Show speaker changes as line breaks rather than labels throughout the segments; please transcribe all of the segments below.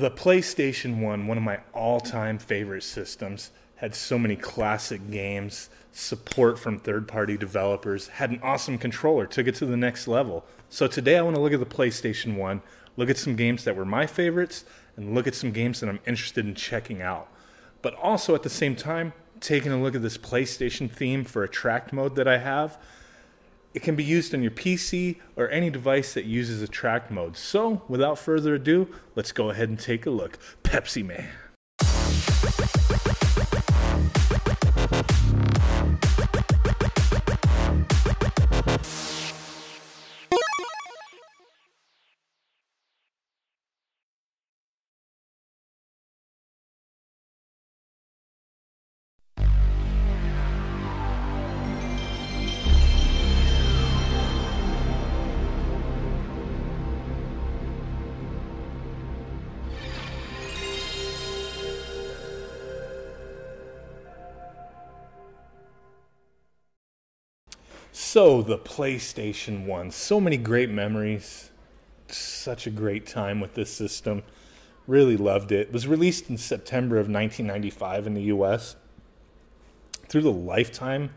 The PlayStation 1, one of my all-time favorite systems, had so many classic games, support from third-party developers, had an awesome controller, took it to the next level. So today I want to look at the PlayStation 1, look at some games that were my favorites, and look at some games that I'm interested in checking out. But also at the same time, taking a look at this PlayStation theme for attract mode that I have. It can be used on your PC or any device that uses attract mode. So, without further ado, let's go ahead and take a look. Pepsi Man. So, the PlayStation 1. So many great memories. Such a great time with this system. Really loved it. It was released in September of 1995 in the US. Through the lifetime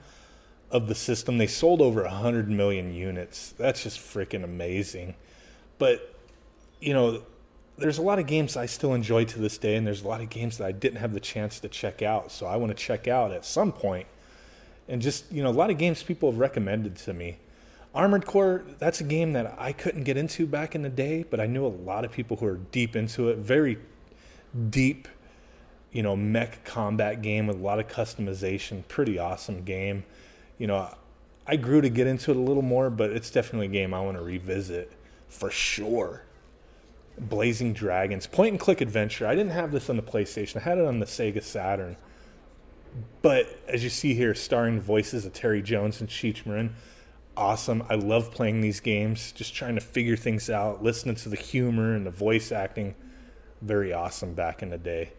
of the system, they sold over 100 million units. That's just freaking amazing. But, you know, there's a lot of games I still enjoy to this day, and there's a lot of games that I didn't have the chance to check out. So I want to check out at some point. And just, you know, a lot of games people have recommended to me. Armored Core, that's a game that I couldn't get into back in the day, but I knew a lot of people who are deep into it. Very deep, you know, mech combat game with a lot of customization. Pretty awesome game. You know, I grew to get into it a little more, but it's definitely a game I want to revisit for sure. Blazing Dragons, point and click adventure. I didn't have this on the PlayStation. I had it on the Sega Saturn. But as you see here, starring voices of Terry Jones and Cheech Marin, awesome. I love playing these games, just trying to figure things out, listening to the humor and the voice acting. Very awesome back in the day.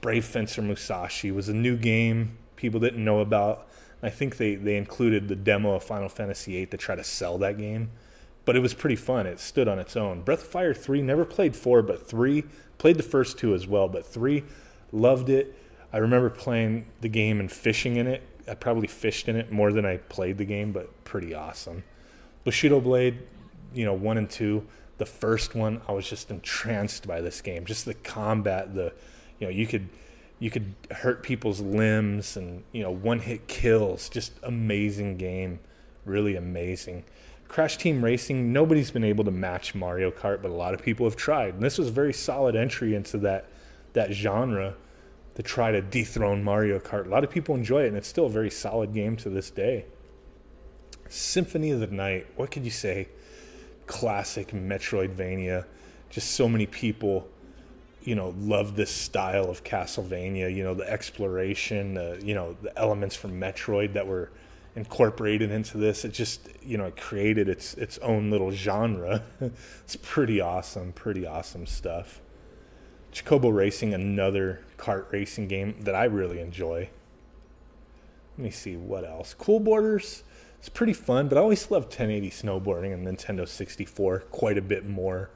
Brave Fencer Musashi was a new game people didn't know about. I think they included the demo of Final Fantasy VIII to try to sell that game. But it was pretty fun. It stood on its own. Breath of Fire 3, never played 4, but 3. Played the first 2 as well, but 3, loved it. I remember playing the game and fishing in it. I probably fished in it more than I played the game, but pretty awesome. Bushido Blade, you know, 1 and 2. The first one, I was just entranced by this game. Just the combat, you know, you could hurt people's limbs and, you know, one-hit kills. Just amazing game. Really amazing. Crash Team Racing, nobody's been able to match Mario Kart, but a lot of people have tried. And this was a very solid entry into that genre, to try to dethrone Mario Kart. A lot of people enjoy it, and it's still a very solid game to this day. Symphony of the Night, what could you say? Classic Metroidvania. Just so many people, you know, love this style of Castlevania. You know, the exploration, you know, the elements from Metroid that were incorporated into this. It just, you know, it created its own little genre. It's pretty awesome stuff. Chocobo Racing, another kart racing game that I really enjoy. Let me see what else. Cool Borders, it's pretty fun, but I always loved 1080 snowboarding and Nintendo 64 quite a bit more,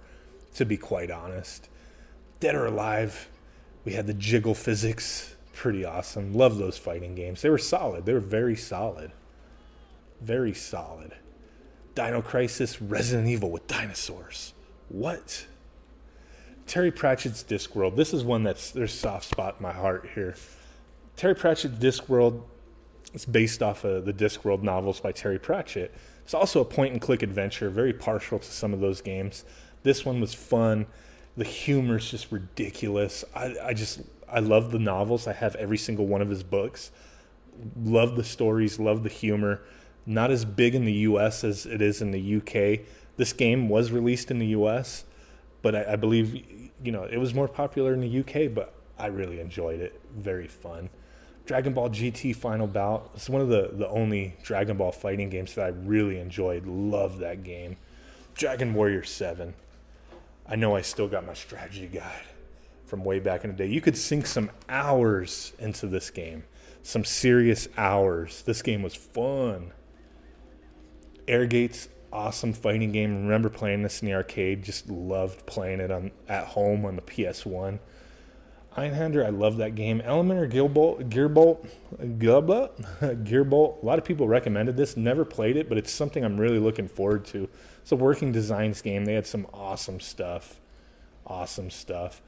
to be quite honest. Dead or Alive, we had the jiggle physics, pretty awesome. Love those fighting games. They were solid. They were very solid. Very solid. Dino Crisis, Resident Evil with dinosaurs. What? Terry Pratchett's Discworld. This is one there's a soft spot in my heart here. Terry Pratchett's Discworld is based off of the Discworld novels by Terry Pratchett. It's also a point-and-click adventure, very partial to some of those games. This one was fun. The humor is just ridiculous. I love the novels. I have every single one of his books. Love the stories, love the humor. Not as big in the U.S. as it is in the U.K. This game was released in the U.S., but I believe, you know, it was more popular in the UK, but I really enjoyed it. Very fun. Dragon Ball GT Final Bout. It's one of the only Dragon Ball fighting games that I really enjoyed. Love that game. Dragon Warrior 7. I know I still got my strategy guide from way back in the day. You could sink some hours into this game. Some serious hours. This game was fun. Air Gates, awesome fighting game. Remember playing this in the arcade. Just loved playing it at home on the PS1. Einhander, I love that game. Element or Gearbolt. Gearbolt. A lot of people recommended this. Never played it, but it's something I'm really looking forward to. It's a working designs game. They had some awesome stuff. Awesome stuff.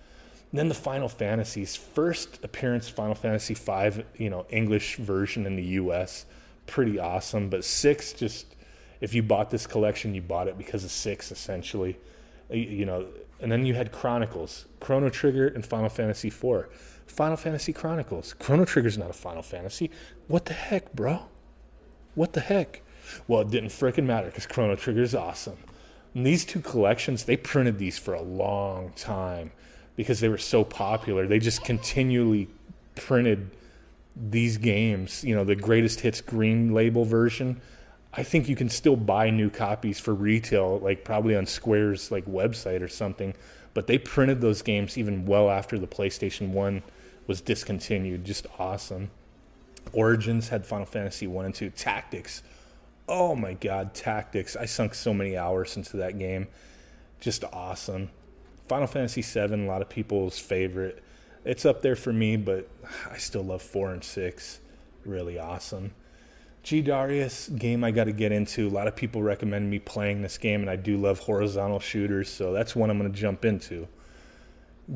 And then the Final Fantasies. First appearance, Final Fantasy V, English version in the U.S. Pretty awesome. But 6, just, if you bought this collection, you bought it because of 6, essentially. And then you had Chronicles, Chrono Trigger, and Final Fantasy IV. Final Fantasy Chronicles. Chrono Trigger's not a Final Fantasy. What the heck, bro? What the heck? Well, it didn't frickin' matter because Chrono Trigger's awesome. And these 2 collections, they printed these for a long time because they were so popular. They just continually printed these games, the greatest hits green label version. I think you can still buy new copies for retail, like probably on Square's website or something. But they printed those games even well after the PlayStation 1 was discontinued. Just awesome. Origins had Final Fantasy 1 and 2. Tactics. Oh my God, Tactics. I sunk so many hours into that game. Just awesome. Final Fantasy 7, a lot of people's favorite. It's up there for me, but I still love 4 and 6. Really awesome. G Darius, game I got to get into. A lot of people recommend me playing this game, and I do love horizontal shooters, so that's one I'm going to jump into.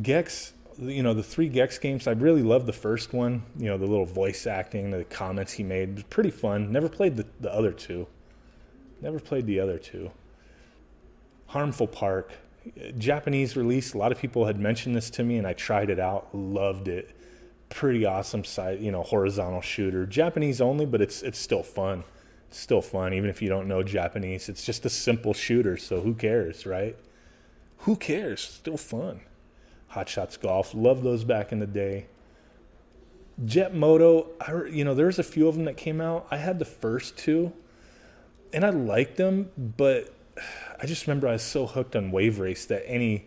Gex, the 3 Gex games, I really love the first one. The little voice acting, the comments he made. It was pretty fun. Never played the other 2. Harmful Park, Japanese release. A lot of people had mentioned this to me, and I tried it out. Loved it. Pretty awesome side, horizontal shooter. Japanese only, but it's still fun. It's still fun, even if you don't know Japanese. It's just a simple shooter, so who cares, right? Who cares? Still fun. Hot Shots Golf. Love those back in the day. Jet Moto, there's a few of them that came out. I had the first 2, and I liked them, but I just remember I was so hooked on Wave Race that any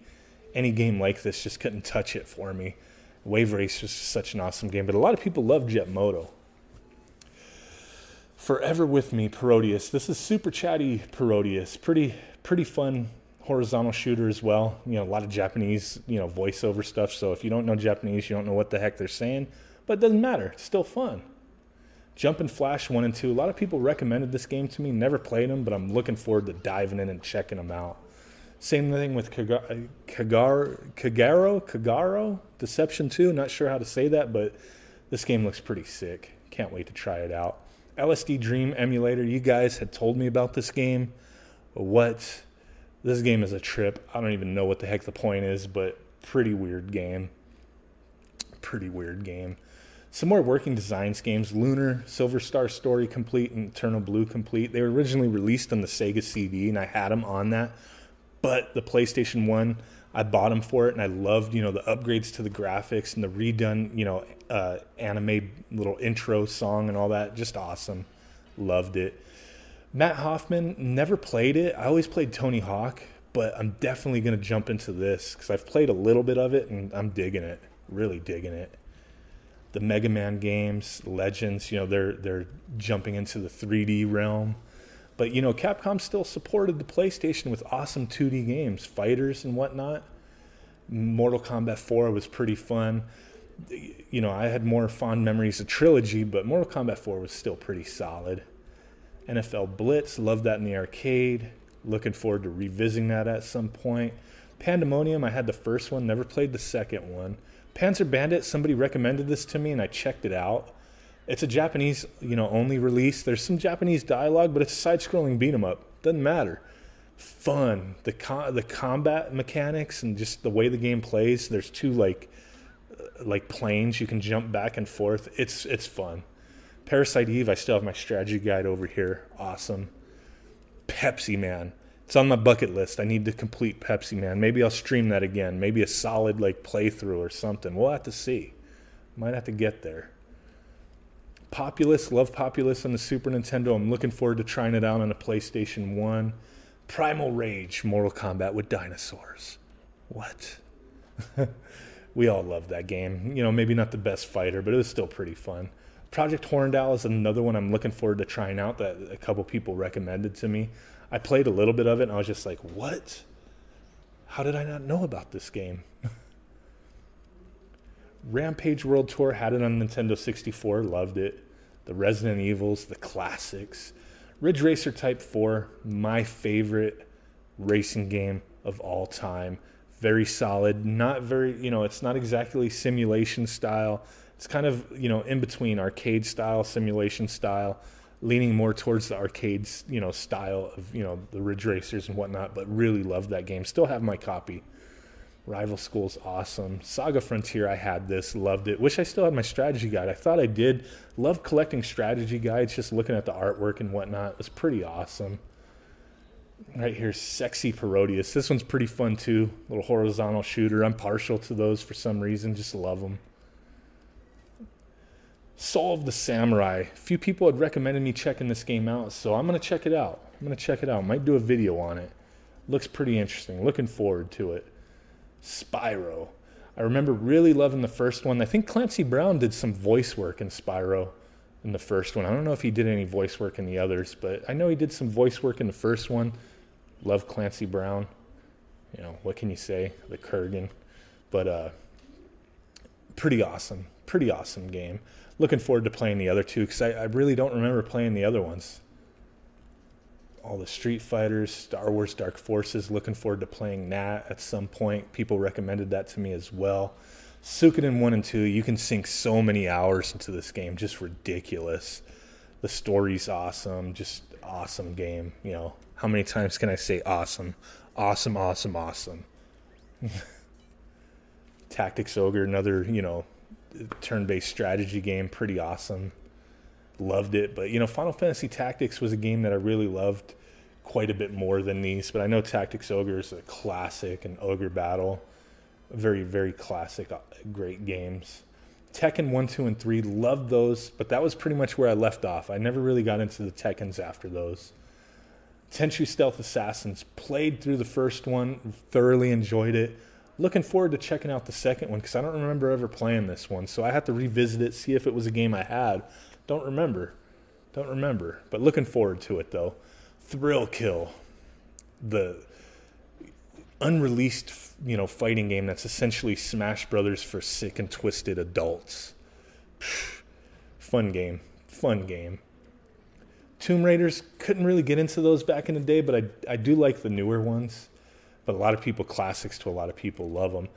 game like this just couldn't touch it for me. Wave Race was such an awesome game, but a lot of people love Jet Moto. Forever With Me, Parodius. This is super chatty Parodius. Pretty fun horizontal shooter as well. A lot of Japanese, voiceover stuff. So if you don't know Japanese, you don't know what the heck they're saying, but it doesn't matter. It's still fun. Jump and Flash 1 and 2. A lot of people recommended this game to me. Never played them, but I'm looking forward to diving in and checking them out. Same thing with Kagaro, Deception 2. Not sure how to say that, but this game looks pretty sick. Can't wait to try it out. LSD Dream Emulator. You guys had told me about this game. What? This game is a trip. I don't even know what the heck the point is, but pretty weird game. Some more working designs games. Lunar, Silver Star Story Complete, and Eternal Blue Complete. They were originally released on the Sega CD, and I had them on that. But the PlayStation 1, I bought them for it, and I loved, the upgrades to the graphics and the redone, anime little intro song and all that. Just awesome. Loved it. Matt Hoffman, never played it. I always played Tony Hawk, but I'm definitely going to jump into this because I've played a little bit of it, and I'm digging it. Really digging it. The Mega Man games, Legends, they're jumping into the 3D realm. But, Capcom still supported the PlayStation with awesome 2D games, fighters and whatnot. Mortal Kombat 4 was pretty fun. I had more fond memories of Trilogy, but Mortal Kombat 4 was still pretty solid. NFL Blitz, loved that in the arcade. Looking forward to revisiting that at some point. Pandemonium, I had the first one, never played the second one. Panzer Bandit, somebody recommended this to me, and I checked it out. It's a Japanese, only release. There's some Japanese dialogue, but it's a side-scrolling beat-em-up. Doesn't matter. Fun. The combat mechanics and just the way the game plays. There's 2 like planes you can jump back and forth. It's fun. Parasite Eve, I still have my strategy guide over here. Awesome. Pepsi Man. It's on my bucket list. I need to complete Pepsi Man. Maybe I'll stream that again. Maybe a solid playthrough or something. We'll have to see. Might have to get there. Populous, love Populous on the Super Nintendo. I'm looking forward to trying it out on a PlayStation 1. Primal Rage, Mortal Kombat with dinosaurs. What? We all love that game. Maybe not the best fighter, but it was still pretty fun. Project Horndal is another one I'm looking forward to trying out that a couple people recommended to me. I played a little bit of it, and I was just like, what? How did I not know about this game? Rampage World Tour, had it on Nintendo 64, loved it. The Resident Evils, the classics. Ridge Racer Type 4, my favorite racing game of all time. Very solid, not very, it's not exactly simulation style. It's kind of, in between arcade style, simulation style, leaning more towards the arcades, style of, the Ridge Racers and whatnot, but really loved that game. Still have my copy. Rival School's awesome. Saga Frontier, I had this, loved it. Wish I still had my strategy guide. I thought I did. Love collecting strategy guides, just looking at the artwork and whatnot. It was pretty awesome. Right here, Sexy Parodius. This one's pretty fun too. Little horizontal shooter. I'm partial to those for some reason. Just love them. Soul of the Samurai. A few people had recommended me checking this game out, so I'm going to check it out. Might do a video on it. Looks pretty interesting. Looking forward to it. Spyro. I remember really loving the first one. I think Clancy Brown did some voice work in Spyro in the first one. I don't know if he did any voice work in the others, but I know he did some voice work in the first one. Love Clancy Brown. What can you say? The Kurgan. But pretty awesome game. Looking forward to playing the other two, because I really don't remember playing the other ones. All the Street Fighters, Star Wars Dark Forces, looking forward to playing that at some point. People recommended that to me as well. Suikoden 1 and 2, you can sink so many hours into this game, just ridiculous. The story's awesome, just awesome game. How many times can I say awesome? Awesome, awesome, awesome. Tactics Ogre, another, turn-based strategy game, pretty awesome. Loved it, but Final Fantasy Tactics was a game that I really loved quite a bit more than these, but I know Tactics Ogre is a classic, and Ogre Battle, very, very classic, great games. Tekken 1, 2, and 3, loved those, but that was pretty much where I left off. I never really got into the Tekkens after those. Tenchu Stealth Assassins, played through the first one, thoroughly enjoyed it. Looking forward to checking out the second one, because I don't remember ever playing this one, so I have to revisit it, see if it was a game I had. Don't remember, but looking forward to it though. Thrill Kill, the unreleased, fighting game that's essentially Smash Brothers for sick and twisted adults. Fun game. Tomb Raiders, couldn't really get into those back in the day, but I do like the newer ones. But a lot of people, classics to a lot of people, love them.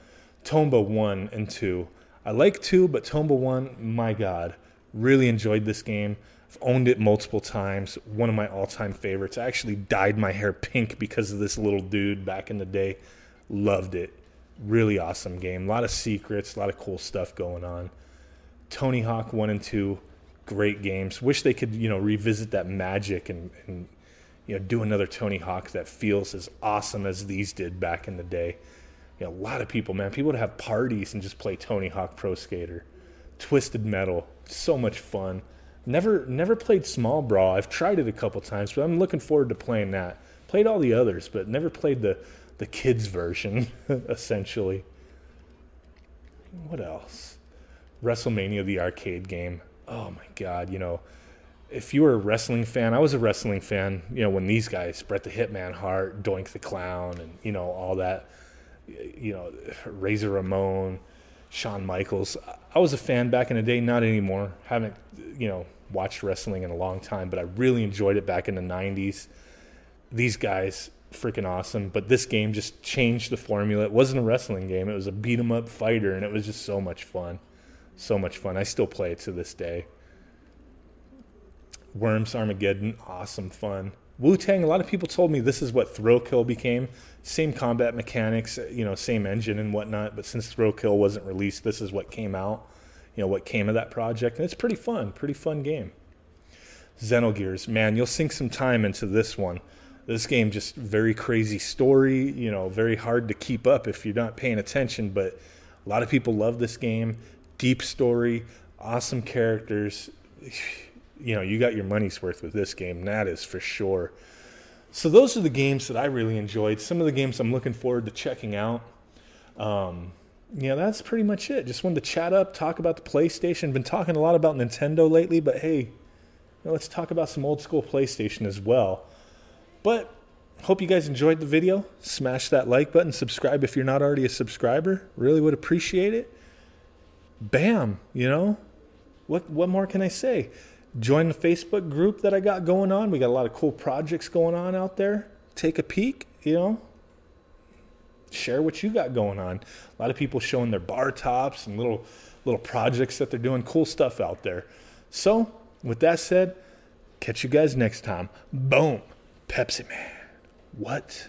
Tomba 1 and 2. I like 2, but Tomba 1, my God. Really enjoyed this game. I've owned it multiple times. One of my all-time favorites. I actually dyed my hair pink because of this little dude back in the day. Loved it. Really awesome game. A lot of secrets, a lot of cool stuff going on. Tony Hawk 1 and 2, great games. Wish they could, revisit that magic and do another Tony Hawk that feels as awesome as these did back in the day. A lot of people, man. People would have parties and just play Tony Hawk Pro Skater. Twisted Metal, so much fun. Never played Small Brawl. I've tried it a couple times, but I'm looking forward to playing that. Played all the others, but never played the kids version, essentially. What else? WrestleMania, the arcade game. Oh my God, if you were a wrestling fan, I was a wrestling fan, when these guys, Bret the Hitman Hart, Doink the Clown, and, all that, Razor Ramon, Shawn Michaels. I was a fan back in the day, not anymore. Haven't, watched wrestling in a long time, but I really enjoyed it back in the 90s. These guys, freaking awesome. But this game just changed the formula. It wasn't a wrestling game. It was a beat-em-up fighter, and it was just so much fun. So much fun. I still play it to this day. Worms Armageddon, awesome fun. Wu-Tang, a lot of people told me this is what Thrill Kill became. Same combat mechanics, same engine and whatnot, but since Thrill Kill wasn't released, this is what came out, what came of that project, and it's pretty fun game. Xenogears, man, you'll sink some time into this one. This game, just very crazy story, very hard to keep up if you're not paying attention, but a lot of people love this game. Deep story, awesome characters. You got your money's worth with this game, that is for sure. So those are the games that I really enjoyed. Some of the games I'm looking forward to checking out. That's pretty much it. Just wanted to chat up, talk about the PlayStation. Been talking a lot about Nintendo lately, but hey, let's talk about some old school PlayStation as well. But hope you guys enjoyed the video. Smash that like button. Subscribe if you're not already a subscriber. Really would appreciate it. Bam, you know. What more can I say? Join the Facebook group that I got going on. We got a lot of cool projects going on out there. Take a peek, you know. Share what you got going on. A lot of people showing their bar tops and little projects that they're doing. Cool stuff out there. So, with that said, catch you guys next time. Boom. Pepsi Man. What?